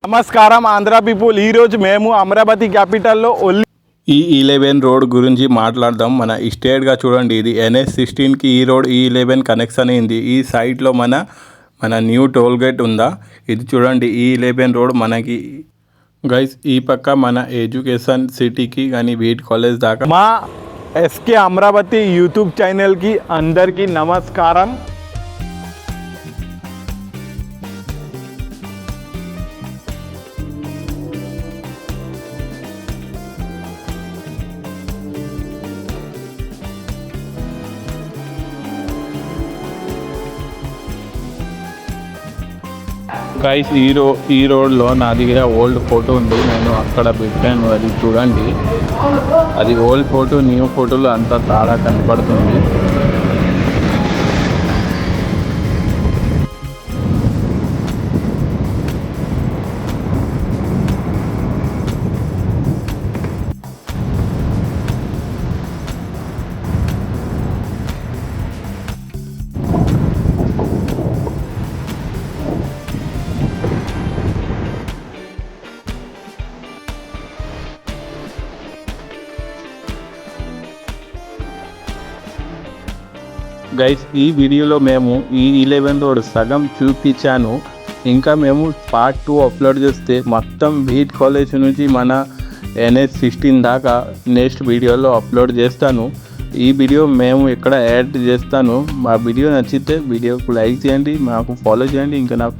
నమస్కారం ఆంధ్ర పీపుల్. ఈరోజు మేము అమరావతి క్యాపిటల్లో E11 రోడ్ గురించి మాట్లాడదాం. మన స్ట్రేట్గా చూడండి, ఇది NH16కి ఈ రోడ్ E11 కనెక్షన్ అయింది. ఈ సైడ్లో మన న్యూ టోల్ గేట్ ఉందా, ఇది చూడండి E11 రోడ్ మనకి గైస్. ఈ పక్క మన ఎడ్యుకేషన్ సిటీకి కానీ బీట్ కాలేజ్ దాకా మా SK అమరావతి యూట్యూబ్ ఛానల్కి అందరికీ నమస్కారం. గైస్, ఈ రోడ్లో నా దగ్గర ఓల్డ్ ఫోటో ఉంది, నేను అక్కడ పెట్టాను, అది చూడండి. అది ఓల్డ్ ఫోటో న్యూ ఫోటోలు అంతా తేడా కనపడుతుంది. గైస్, ఈ వీడియోలో మేము E11 రోడ్ సగం చూపించాను. ఇంకా మేము పార్ట్ 2 అప్లోడ్ చేస్తే మొత్తం బీట్ కాలేజ్ నుంచి మన NH16 దాకా నెక్స్ట్ వీడియోలో అప్లోడ్ చేస్తాను. ఈ వీడియో మేము ఇక్కడ యాడ్ చేస్తాను. మా వీడియో నచ్చితే వీడియోకు లైక్ చేయండి, మాకు ఫాలో చేయండి. ఇంకా నాకు